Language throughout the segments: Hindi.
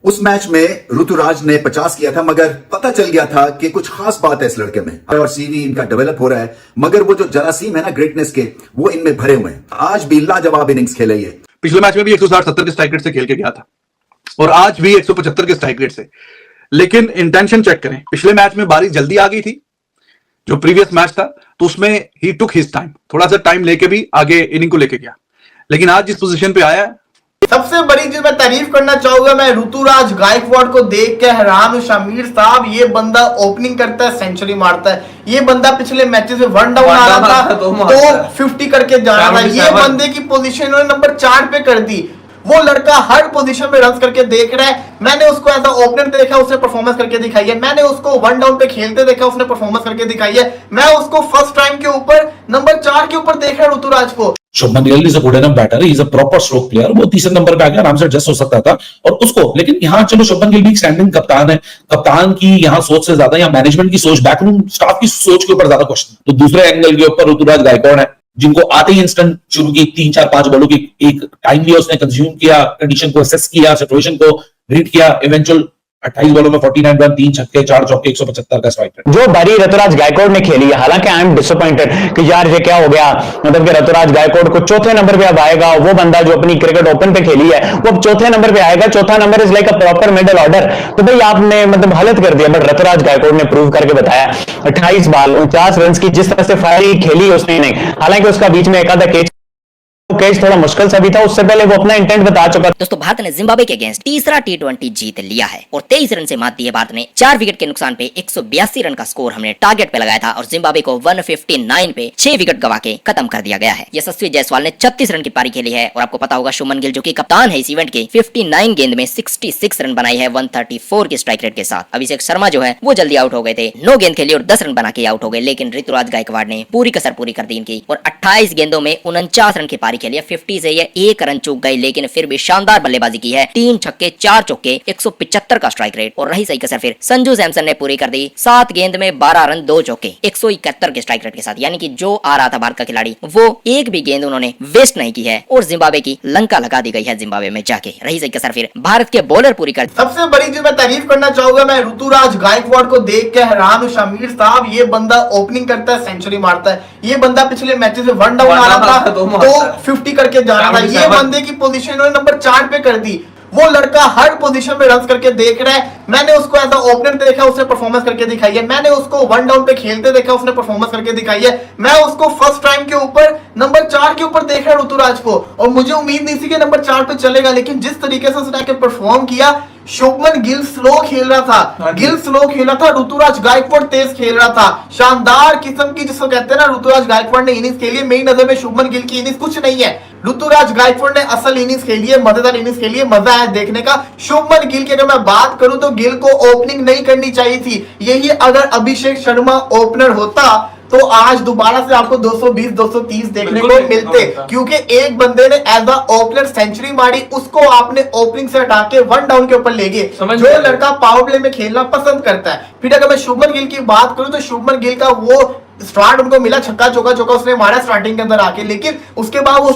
उस मैच में ऋतुराज ने 50 किया था, मगर पता चल गया था कि कुछ खास बात है इस लड़के में और सीवी इनका डेवलप हो रहा है, मगर वो जो जरासीम है ना ग्रेटनेस के, वो इनमें भरे हुए हैं। आज भी लाजवाब इनिंग्स खेले ये। पिछले मैच में भी 160-70 के स्ट्राइक रेट से खेल के गया था और आज भी 175 के स्ट्राइक रेट से। लेकिन इंटेंशन चेक करें, पिछले मैच में बारिश जल्दी आ गई थी जो प्रीवियस मैच था, तो उसमें ही टुक हिज टाइम, थोड़ा सा टाइम लेके भी आगे इनिंग को लेके गया। लेकिन आज जिस पोजीशन पे आया है, सबसे बड़ी चीज मैं तारीफ करना चाहूंगा, मैं ऋतुराज गायकवाड़ को देख के हैरान हूं। शमीर साहब, ये बंदा ओपनिंग करता है, सेंचुरी मारता है। ये बंदा पिछले मैचेस में वन डाउन आ रहा था तो 50 करके जा रहा था। ये बंदे की पोजीशन उन्होंने नंबर 4 पे कर दी। वो लड़का हर पोजीशन में रन करके देख रहा है। मैंने उसको एज अ ओपनर देखा, उसने परफॉर्मेंस करके दिखाई है। मैंने उसको वन डाउन पे खेलते देखा, उसने परफॉर्मेंस करके दिखाई है। मैं उसको फर्स्ट टाइम के ऊपर नंबर 4 के ऊपर देख रहा हूं ऋतुराज को। Shubman Gill is a good enough batter, he is a proper stroke player. वो तीसरे नंबर पे आके आराम से एडजस्ट हो सकता था और उसको, लेकिन यहाँ चलो शुभमन गिल भी स्टैंडिंग कप्तान है, कप्तान की यहाँ सोच से ज्यादा यहाँ मैनेजमेंट की सोच, बैकरूम स्टाफ की सोच के ऊपर ज्यादा क्वेश्चन। तो दूसरे एंगल के ऊपर ऋतुराज गायकवाड़ है, जिनको आते ही इंस्टेंट शुरू की 3-4-5 बॉलों की एक टाइम लिया, उसने कंज्यूम किया, कंडीशन को असेस किया, सिचुएशन को रीड किया, इवेंचुअल 28 बॉलों में 49 रन, 3 छक्के 4 चौके, 175 का स्ट्राइक रेट। जो बारी ऋतुराज गायकवाड़ ने खेली है, हालांकि आई एम डिसअपॉइंटेड कि यार ये क्या हो गया, मतलब कि ऋतुराज गायकवाड़ को चौथे नंबर पे अब आएगा। वो बंदा जो अपनी क्रिकेट ओपन पे खेली है वो अब चौथे नंबर पे आएगा। चौथा number is like a proper middle order. तो भाई आपने मतलब हालत कर दिया। बट ऋतुराज गायकवाड़ ने प्रूव करके बताया, 28 बॉल 49 रन की जिस तरह से फायरिंग खेली उसने नहीं, हालांकि उसका बीच में एक आधा कैच थोड़ा मुश्किल सा भी था, उससे पहले वो अपना इंटेंट बता चुका। दोस्तों, भारत ने जिम्बाब्वे के अगेंस्ट तीसरा T20 जीत लिया है और 23 रन से मात दी है भारत ने। 4 विकेट के नुकसान पे 182 रन का स्कोर हमने टारगेट पे लगाया था और जिम्बाब्वे को 159 पे 6 विकेट गवा के खत्म कर दिया गया है। यशस्वी जायसवाल ने 36 रन की पारी खेली है और आपको पता होगा शुभमन गिल जो कि कप्तान है इस इवेंट के, 59 गेंद में 66 रन बनाई है 134 के स्ट्राइक रेट के साथ। अभिषेक शर्मा जो है वो जल्दी आउट हो गए थे, 9 गेंद खेली और 10 रन बना के आउट हो गए। लेकिन ऋतुराज गायकवाड़ ने पूरी कसर पूरी कर दी इनकी और 28 गेंदों में 49 रन की पारी खेली है। 50 से 1 रन चूक गई, लेकिन फिर भी शानदार बल्लेबाजी की है। 3 छक्के 4 चौके, 175 का स्ट्राइक रेट और रही सही कसर फिर संजू सैमसन ने पूरी कर दी। 7 गेंद में 12 रन 2 चौके, 171 के स्ट्राइक रेट के साथ। यानी कि जो आ रहा था भारत का खिलाड़ी वो एक भी गेंद उन्होंने वेस्ट नहीं की है और जिम्बाब्वे की लंका लगा दी गई है जिम्बाब्वे में जाके। रही सही कसर फिर भारत के बॉलर पूरी कर। सबसे बड़ी चीज मैं तारीफ करना चाहूंगा, मैं ऋतुराज गायकवाड़ को देख के हैरान हूं। शमीर साहब, ये बंदा ओपनिंग करता है, सेंचुरी मारता है। ये बंदा पिछले मैचेस में वन डाउन आ रहा था तो 50 करके जा रहा था। ये बंदे की पोजीशन उन्होंने नंबर 4 पे कर दी। वो लड़का हर पोजीशन में रन करके देख रहा है। मैंने उसको एज अ ओपनर देखा, उसने परफॉर्मेंस करके दिखाई है। मैंने उसको वन डाउन पे खेलते देखा, उसने परफॉर्मेंस करके दिखाई है। मैं उसको फर्स्ट टाइम के ऊपर नंबर 4 के ऊपर देख रहा हूं ऋतुराज को, और मुझे उम्मीद नहीं थी कि नंबर 4 पे चलेगा। लेकिन जिस तरीके से उसने परफॉर्म किया, शुभमन गिल स्लो खेल रहा था, ऋतुराज गायकवाड़ तेज खेल रहा था। शानदार किस्म की जिसको कहते हैं ना, ऋतुराज गायकवाड़ ने इनिंग्स खेली है। मेरी नजर में शुभमन गिल की इनिंग्स कुछ नहीं है, ऋतुराज गायकवाड़ ने असल इनिंग्स खेली है, मजेदार इनिंग्स खेली है, मजा आया देखने का। शुभमन गिल की अगर मैं बात करूं तो गिल को ओपनिंग नहीं करनी चाहिए थी। यही अगर अभिषेक शर्मा ओपनर होता तो आज दोबारा से आपको 220-230 देखने को मिलते, क्योंकि एक बंदे ने एज अ ओपनर सेंचुरी मारी, उसको आपने ओपनिंग से हटा के वन डाउन के ऊपर ले गए। जो लड़का पावर प्ले में खेलना पसंद करता है। फिर अगर मैं शुभमन गिल की बात करूं तो शुभमन गिल का वो स्टार्ट उनको मिला, छक्का चौका उसने मारा स्टार्टिंग के अंदर आके, लेकिन उसके बाद वो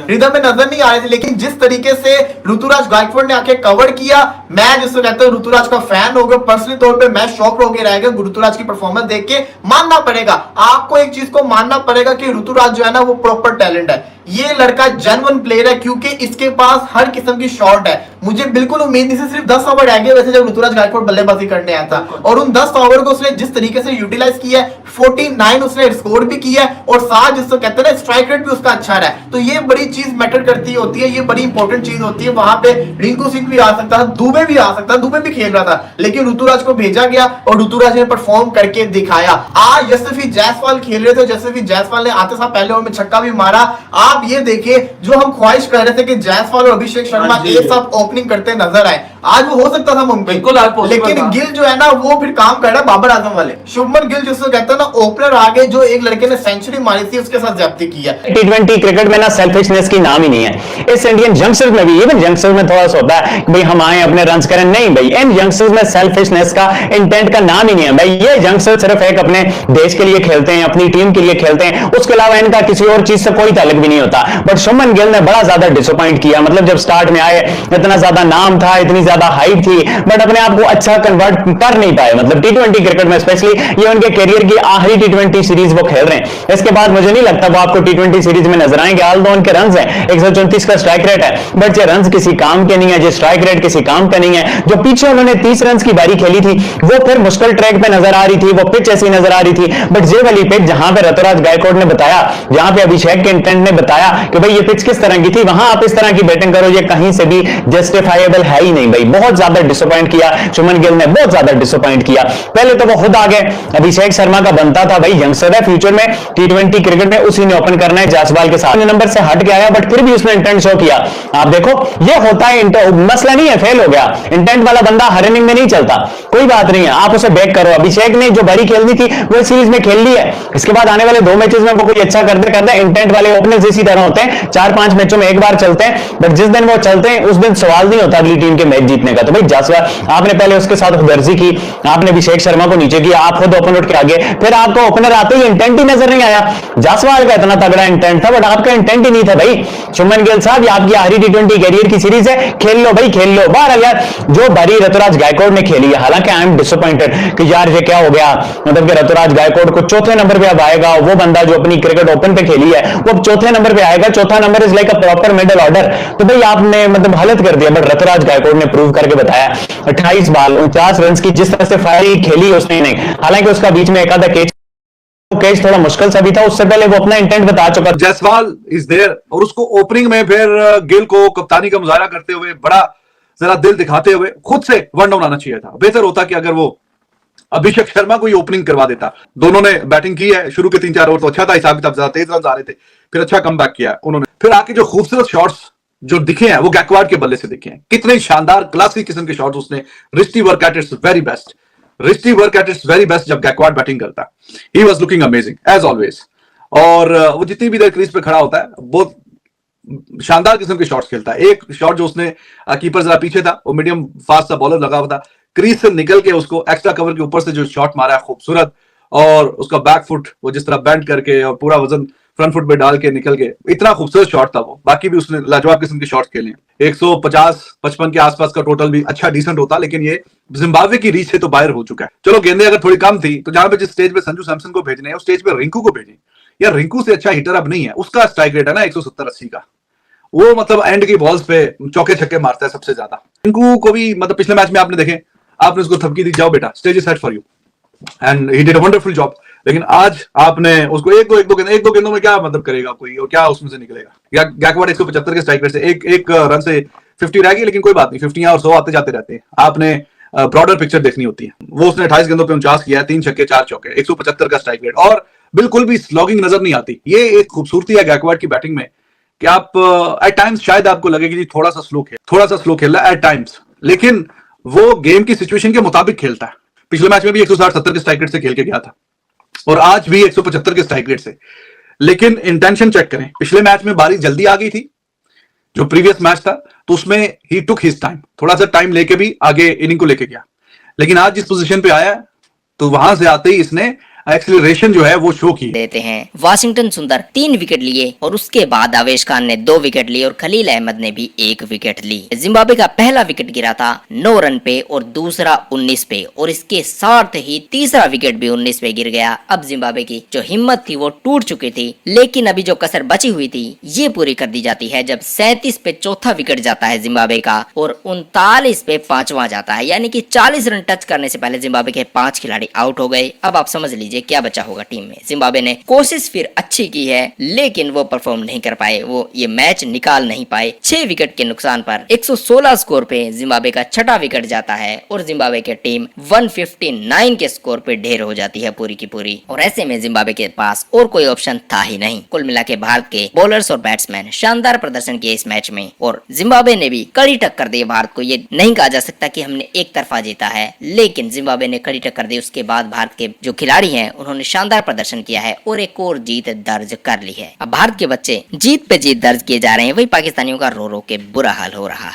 रिदम में नजर नहीं आ रहे थे। लेकिन जिस तरीके से ऋतुराज गायकवाड़ ने आके कवर किया, मैं जिसको कहता हूं ऋतुराज का फैन हो गया। पर्सनली तौर पे मैं शॉक होकर रह गया ऋतुराज की परफॉर्मेंस देख के। मानना पड़ेगा आपको, एक चीज को मानना पड़ेगा कि ऋतुराज जो है ना वो प्रॉपर टैलेंट है। ये लड़का जेन्युइन प्लेयर है, क्योंकि इसके पास हर किस्म की शॉट है। मुझे बिल्कुल उम्मीद नहीं थी, सिर्फ 10 ओवर रह गए वैसे जब ऋतुराज गायकवाड़ बल्लेबाजी करने आया था, और उन 10 ओवर को उसने जिस तरीके से यूटिलाइज किया है, 49 उसने स्कोर भी किया है और साथ जिसको कहते हैं ना स्ट्राइक रेट भी उसका अच्छा रहा है। तो ये बड़ी चीज मैटर करती होती है, ये बड़ी इंपॉर्टेंट चीज होती है। वहां पे रिंकू सिंह भी आ सकता था, दुबे भी आ सकता था, दुबे भी खेल रहा था, लेकिन ऋतुराज को भेजा गया और ऋतुराज ने परफॉर्म करके दिखाया। आज यशस्वी जायसवाल खेल रहे थे, यशस्वी जायसवाल ने आते साथ पहले ओवर में छक्का भी मारा। आप ये देखिए, जो हम ख्वाहिश कर रहे थे कि जायसवाल और अभिषेक शर्मा एक साथ ओपनिंग करते नजर आए, आज वो हो सकता था मुमकिन, लेकिन गिल जो है ना वो फिर काम कर रहा है बाबर आजम वाले। शुभमन गिल जिसको कहते हैं ना ना ओपनर आगे जो एक लड़के ने सेंचुरी मारी थी उसके साथ ज्यादती की है। T20 क्रिकेट में ना सेल्फिशनेस की नाम ही नहीं है। इस इंडियन यंगस्टर्स में भी, इवन यंगस्टर्स में थोड़ा सा होता है कि भाई हम आए अपने रन्स करें, नहीं भाई, इन यंगस्टर्स में सेल्फिशनेस का, इंटेंट का नाम ही नहीं है भाई। ये यंगस्टर सिर्फ एक अपने देश के लिए खेलते हैं, अपनी टीम के लिए खेलते हैं, उसके अलावा इनका किसी और चीज से कोई ताल्लुक भी नहीं होता। बट शुभमन गिल ने बड़ा ज्यादा डिसअपॉइंट किया। मतलब जब स्टार्ट में आए इतना ज्यादा नाम था, इतनी ज्यादा हाइप थी, बट अपने आप को अच्छा कन्वर्ट कर नहीं पाए। मतलब T20 क्रिकेट में स्पेशली ये उनके करियर की आखिरी T20 सीरीज वो खेल रहे हैं। इसके बाद मुझे नहीं लगता वो आपको T20 सीरीज में नजर आएंगे। ऑल दो उनके रन्स हैं, 134 का स्ट्राइक रेट है, बट ये रन्स किसी काम के नहीं है, जो स्ट्राइक रेट किसी काम का नहीं है। जो पीछे उन्होंने 30 रन की बारी खेली थी वो फिर मुश्किल ट्रैक पे नजर आ रही थी, वो पिच ऐसी नजर आ रही थी। बट ये वाली पिच जहां पे ऋतुराज गायकवाड़ ने बताया, जहां पे अभिषेक के इंटेंट ने बताया कि भाई ये पिच किस तरह की थी, वहां आप इस तरह की बैटिंग करो, ये कहीं से भी जस्टिफाइबल है ही नहीं भाई। बहुत ज्यादा डिसअपॉइंट किया शुभमन गिल ने, बहुत ज्यादा डिसअपॉइंट किया। पहले तो वो खुद आ गए, अभिषेक शर्मा का बनता था भाई, यंगस्टर है, फ्यूचर में T20 क्रिकेट में उसी ने ओपन करना है जायसवाल के साथ। नंबर से हट के आया बट फिर भी उसने इंटेंट शो किया। आप देखो ये होता है, मसला नहीं है फेल हो गया, इंटेंट वाला बंदा हर इनिंग में नहीं चलता, कोई बात नहीं है, आप उसे बैक करो। अभिषेक ने जो बारी खेलनी थी वो सीरीज में खेल ली है, इसके बाद आने वाले 2 मैचेस में वो कोई अच्छा करते करते इंटेंट वाले ओपनर्स इसी तरह होते हैं, 4-5 मैचों में एक बार चलते हैं, बट जिस दिन वो चलते हैं उस दिन सवाल नहीं होता अगली टीम के मैच जीतने का। तो भाई जायसवाल आपने पहले उसके साथ खुदर्जी की, आपने अभिषेक शर्मा को नीचे किया, आप खुद ओपन उठ के आगे, फिर आपको ओपनर आते ही इंटेंट ही नजर नहीं आया। जायसवाल का इतना तगड़ा इंटेंट था बट आपका इंटेंट ही नहीं था भाई। शुभमन गिल साहब ये आपकी आखिरी T20 कैरियर की सीरीज है, खेल लो भाई, खेल लो। बहरहाल यार जो बारी ऋतुराज गायकवाड़ ने खेली है, हालांकि आई एम डिसअपॉइंटेड कि यार ये क्या हो गया, मतलब कि ऋतुराज गायकवाड़ को चौथे नंबर पे अब आएगा वो बंदा जो अपनी क्रिकेट ओपन पे खेली है, वो अब चौथे नंबर पे आएगा। चौथा number is like a proper middle order. तो भाई आपने मतलब हालत कर दिया। बट ऋतुराज गायकवाड़ ने प्रूव करके बताया, 28 बॉल 49 रन की जिस तरह से फायरिंग खेली उसने नहीं, हालांकि उसका बीच में एक आधा कैच थोड़ा मुश्किल सा भी था, उससे पहले वो अपना इंटेंट बता चुका। जायसवाल इज देयर और उसको ओपनिंग में फिर गिल को कप्तानी का मुजाहरा करते हुए, बड़ा जरा दिल दिखाते हुए खुद से वन डाउन आना चाहिए था। बेहतर होता कि अगर वो अभिषेक शर्मा को ही ओपनिंग करवा देता। दोनों ने बैटिंग की है, शुरू के 3-4 ओवर तो अच्छा था, हिसाब किताब ज्यादा तेज रन आ रहे थे, फिर अच्छा कमबैक किया उन्होंने। फिर आके जो खूबसूरत शॉट्स जो दिखे हैं वो गायकवाड़ के बल्ले से दिखे हैं। कितने शानदार क्लासिक किस्म के शॉट्स उसने, wristy work at its very best, wristy work at its very best जब गायकवाड़ बैटिंग करता। He was looking amazing as always. और वो जितनी भी देर क्रीज पे खड़ा होता है बहुत शानदार किस्म के शॉट्स खेलता है। एक शॉट जो उसने, कीपर जरा पीछे था, वो मीडियम फास्ट सा बॉलर लगा हुआ था, क्रीज से निकल के उसको एक्स्ट्रा कवर के ऊपर से जो शॉट मारा है खूबसूरत, और उसका बैक फुट वो जिस तरह बैंड करके और पूरा वजन फ्रंट फुट पे डाल के निकल के, इतना खूबसूरत शॉट था वो। बाकी भी उसने लाजवाब किस्म के शॉट खेले। 150-55 के आसपास का टोटल भी अच्छा डिसेंट होता, लेकिन ये जिम्बाब्वे की रीच से तो बाहर हो चुका है। चलो गेंदें अगर थोड़ी कम थी तो जहां पे जिस स्टेज पे संजू सैमसन को भेजने हैं उस स्टेज पे रिंकू को भेजें। यार रिंकू से अच्छा हिटर अब नहीं है, उसका स्ट्राइक रेट है ना 170-80 का, वो मतलब एंड की बॉल्स पे चौके छक्के मारता है सबसे ज्यादा। रिंकू को भी मतलब पिछले मैच में आपने देखे, आपने उसको थपकी दी, जाओ बेटा stage is set for you, and he did a wonderful job. लेकिन आज आपने उसको एक दो गेंदों में क्या मतलब करेगा कोई, और क्या उसमें से निकलेगा। या गायकवाड़ 175 के स्ट्राइक रेट से एक रन से 50 रह गई, लेकिन कोई बात नहीं, 50 और 100 आते जाते रहते हैं। आपने ब्रॉडर पिक्चर देखनी होती है। वो उसने 28 गेंदों पे 49 किया है, 3 छक्के 4 चौके, 175 का स्ट्राइक रेट, और बिल्कुल भी स्लॉगिंग नजर नहीं आती। ये एक खूबसूरती है गायकवाड़ की बैटिंग में कि आप एट टाइम्स शायद आपको लगे कि थोड़ा सा स्लो खेल रहा है एट टाइम्स, लेकिन वो गेम की सिचुएशन के मुताबिक खेलता है। पिछले मैच में भी 160-70 के स्ट्राइक रेट से खेल के गया था, और आज भी 175 के स्ट्राइक रेट से। लेकिन इंटेंशन चेक करें, पिछले मैच में बारी जल्दी आ गई थी जो प्रीवियस मैच था, तो उसमें ही टुक हिज टाइम, थोड़ा सा टाइम लेके भी आगे इनिंग को लेके गया। लेकिन आज जिस पोजीशन पे आया तो वहां से आते ही इसने एक्सीलरेशन जो है वो शो की देते हैं। वाशिंगटन सुंदर 3 विकेट लिए और उसके बाद आवेश खान ने 2 विकेट लिए और खलील अहमद ने भी 1 विकेट ली। जिम्बाब्वे का पहला विकेट गिरा था 9 रन पे और दूसरा 19 पे, और इसके साथ ही तीसरा विकेट भी 19 पे गिर गया। अब जिम्बाब्वे की जो हिम्मत थी वो टूट चुकी थी, लेकिन अभी जो कसर बची हुई थी ये पूरी कर दी जाती है जब 37 पे चौथा विकेट जाता है जिम्बाब्वे का और 39 पे 5वां जाता है, यानी कि 40 रन टच करने से पहले जिम्बाब्वे के 5 खिलाड़ी आउट हो गए। अब आप समझ लीजिए क्या बचा होगा टीम में। जिम्बाब्वे ने कोशिश फिर अच्छी की है, लेकिन वो परफॉर्म नहीं कर पाए, वो ये मैच निकाल नहीं पाए। 6 विकेट के नुकसान पर 116 स्कोर पे जिम्बाब्वे का छठा विकेट जाता है और जिम्बाब्वे की टीम 159 के स्कोर पे ढेर हो जाती है पूरी की पूरी। और ऐसे में जिम्बाब्वे के पास और कोई ऑप्शन था ही नहीं। कुल मिला के भारत के बॉलर्स और बैट्समैन शानदार प्रदर्शन किए इस मैच में, और जिम्बाब्वे ने भी कड़ी टक्कर दी भारत को। ये नहीं कहा जा सकता कि हमने एक तरफा जीता है, लेकिन जिम्बाब्वे ने कड़ी टक्कर दी। उसके बाद भारत के जो खिलाड़ी हैं हैं उन्होंने शानदार प्रदर्शन किया है और एक और जीत दर्ज कर ली है। अब भारत के बच्चे जीत पे जीत दर्ज किए जा रहे हैं, वही पाकिस्तानियों का रो रो के बुरा हाल हो रहा है।